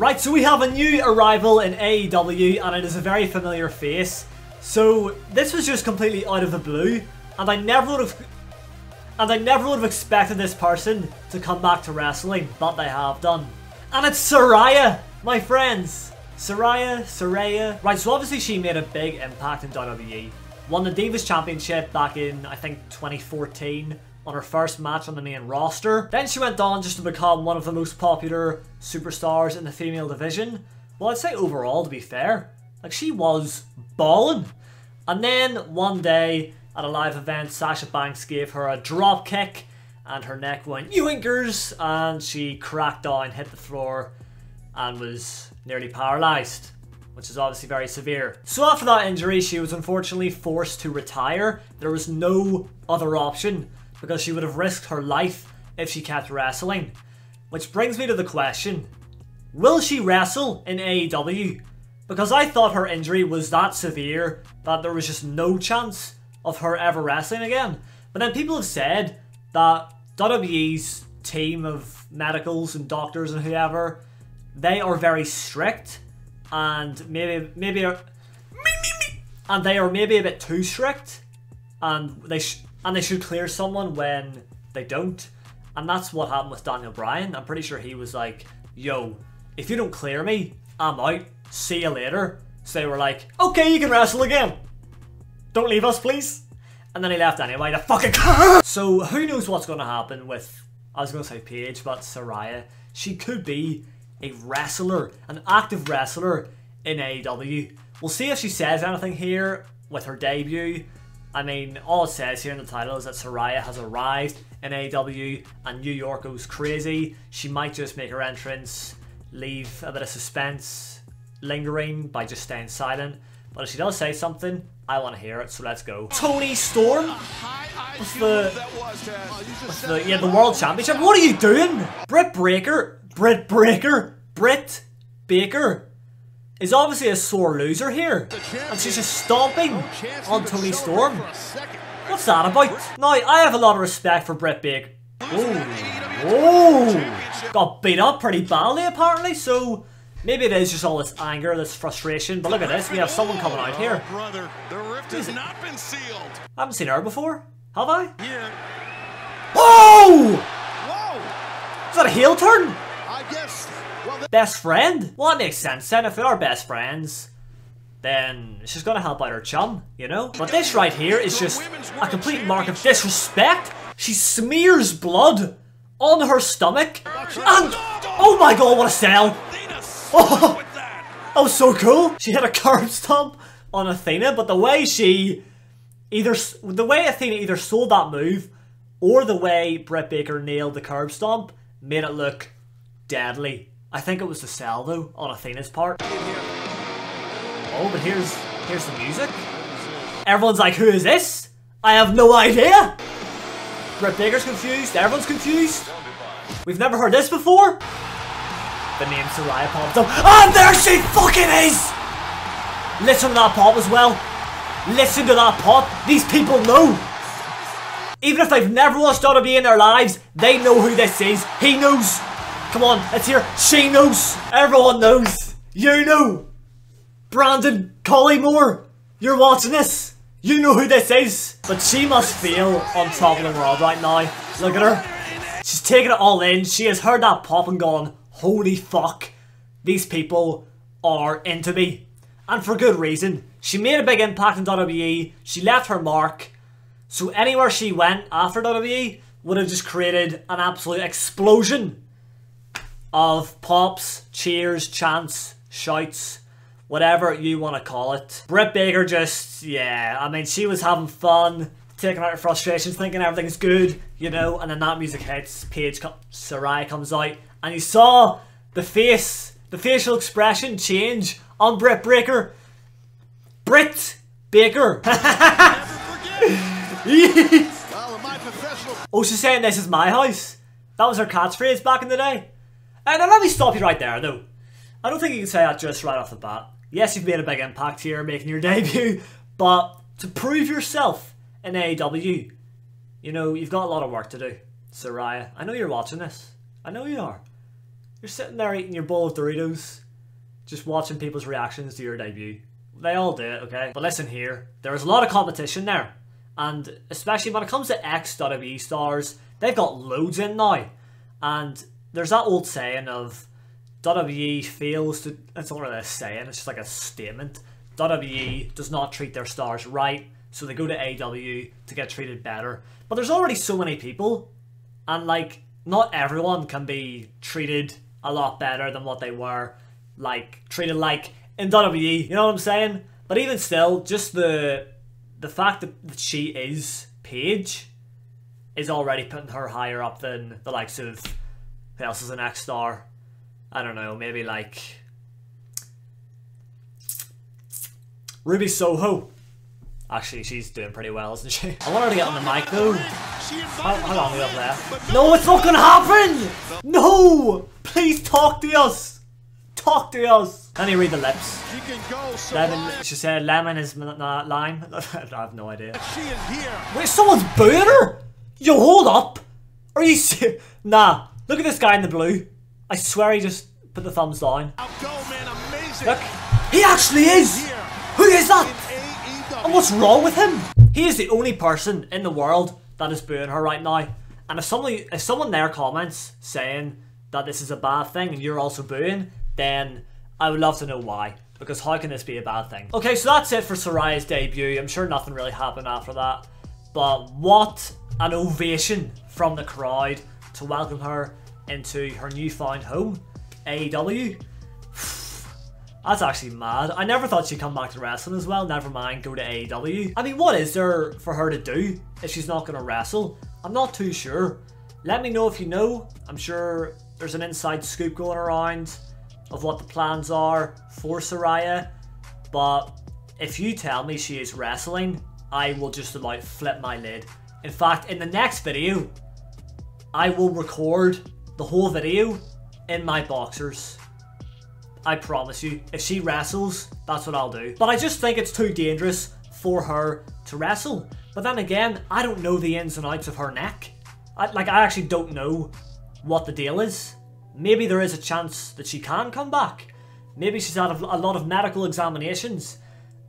Right, so we have a new arrival in AEW, and it is a very familiar face. So this was just completely out of the blue, and I never would have expected this person to come back to wrestling, but they have done. And it's Saraya, my friends. Saraya. Right, so obviously she made a big impact in WWE. Won the Divas Championship back in, I think, 2014 on her first match on the main roster. Then she went on just to become one of the most popular superstars in the female division. Well, I'd say overall, to be fair. Like, she was ballin'. And then one day at a live event, Sasha Banks gave her a drop kick and her neck went yoinkers and she cracked down, hit the floor and was nearly paralysed, which is obviously very severe. So after that injury, she was unfortunately forced to retire. There was no other option because she would have risked her life if she kept wrestling. Which brings me to the question, will she wrestle in AEW? Because I thought her injury was that severe that there was just no chance of her ever wrestling again. But then people have said that WWE's team of medicals and doctors and whoever, they are very strict and they are maybe a bit too strict, and they should clear someone when they don't. And that's what happened with Daniel Bryan. I'm pretty sure he was like, yo, if you don't clear me, I'm out. See you later. So they were like, okay, you can wrestle again. Don't leave us, please. And then he left anyway. The fucking So who knows what's going to happen with, I was going to say Paige, but Saraya. She could be a wrestler, an active wrestler in AEW. We'll see if she says anything here with her debut. I mean, all it says here in the title is that Saraya has arrived in AEW and New York goes crazy. She might just make her entrance, leave a bit of suspense lingering by just staying silent. But if she does say something, I want to hear it, so let's go. Toni Storm with the World Championship. What are you doing? Britt Baker is obviously a sore loser here, and she's just stomping on Toni Storm. What's that about? Now, I have a lot of respect for Britt Baker. Oh, got beat up pretty badly apparently, so maybe it is just all this anger, this frustration. But look at this, we have someone coming out here. I haven't seen her before, have I? Yeah. Oh! Whoa! Is that a heel turn? I guess. Well, best friend? Well, that makes sense then. If they are best friends, then she's gonna help out her chum, you know? But this right here is just a complete mark of disrespect. She smears blood on her stomach. And, oh my god, what a sell! Oh, that was so cool. She hit a curb stomp on Athena, but the way Athena either sold that move or the way Britt Baker nailed the curb stomp made it look deadly. I think it was the sell though on Athena's part. Oh, but here's the music. Everyone's like, who is this? I have no idea. Britt Baker's confused. Everyone's confused. We've never heard this before. The name Saraya popped up. And there she fucking is! Listen to that pop as well. Listen to that pop. These people know. Even if they've never watched WWE in their lives, they know who this is. He knows. Come on, let's hear. She knows. Everyone knows. You know. Brandon Collymore, you're watching this. You know who this is. But she must feel on top of the world right now. Look at her. She's taking it all in. She has heard that pop and gone, holy fuck, these people are into me. And for good reason. She made a big impact in WWE. She left her mark. So anywhere she went after WWE would have just created an absolute explosion of pops, cheers, chants, shouts, whatever you want to call it. Britt Baker just, yeah, I mean, she was having fun, taking out her frustrations, thinking everything's good, you know, and then that music hits, Saraya comes out, and you saw the facial expression change on Britt Baker. Britt Baker. Oh, she's saying this is my house. That was her catchphrase back in the day. And let me stop you right there, though. I don't think you can say that just right off the bat. Yes, you've made a big impact here, making your debut, but to prove yourself in AEW, you know, you've got a lot of work to do. Saraya, I know you're watching this. I know you are. You're sitting there eating your bowl of Doritos, just watching people's reactions to your debut. They all do it, okay? But listen here, there's a lot of competition there. And especially when it comes to ex-WWE stars, they've got loads in now. And there's that old saying of WWE fails to... It's not really a saying, it's just like a statement. WWE does not treat their stars right, so they go to AEW to get treated better. But there's already so many people, and like, not everyone can be treated a lot better than what they were, like, treated like in WWE, you know what I'm saying? But even still, just the fact that she is Paige is already putting her higher up than the likes of, who else is an ex-star? I don't know, maybe like Ruby Soho. Actually, she's doing pretty well, isn't she? I want her to get on the mic though. How long do we have left? No, it's not gonna happen! No! Please talk to us! Talk to us! Let me read the lips. Lemon, she said lemon is not lime. I have no idea. Wait, someone's booing her? Yo, hold up! Are you serious? Nah, look at this guy in the blue. I swear he just put the thumbs down. Look, he actually is! Who is that? And what's wrong with him? He is the only person in the world that is booing her right now. And if someone there comments saying that this is a bad thing and you're also booing, then I would love to know why. Because how can this be a bad thing? Okay, so that's it for Saraya's debut. I'm sure nothing really happened after that. But what an ovation from the crowd to welcome her into her newfound home, AEW. That's actually mad. I never thought she'd come back to wrestling as well, never mind go to AEW. I mean, what is there for her to do if she's not going to wrestle? I'm not too sure. Let me know if you know. I'm sure there's an inside scoop going around of what the plans are for Saraya. But if you tell me she is wrestling, I will just about flip my lid. In fact, in the next video, I will record the whole video in my boxers. I promise you, if she wrestles, that's what I'll do. But I just think it's too dangerous for her to wrestle. But then again, I don't know the ins and outs of her neck. I actually don't know what the deal is. Maybe there is a chance that she can come back. Maybe she's had a lot of medical examinations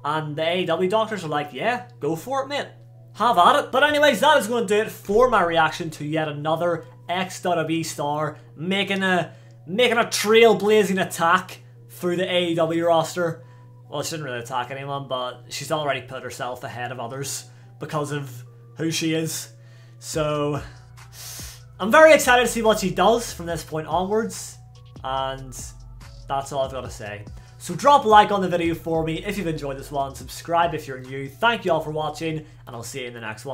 and the AEW doctors are like, yeah, go for it, mate. Have at it. But anyways, that is going to do it for my reaction to yet another ex-WWE star making a trailblazing attack through the AEW roster. Well, she didn't really attack anyone, but she's already put herself ahead of others because of who she is. So I'm very excited to see what she does from this point onwards, and that's all I've got to say. So drop a like on the video for me if you've enjoyed this one, subscribe if you're new. Thank you all for watching, and I'll see you in the next one.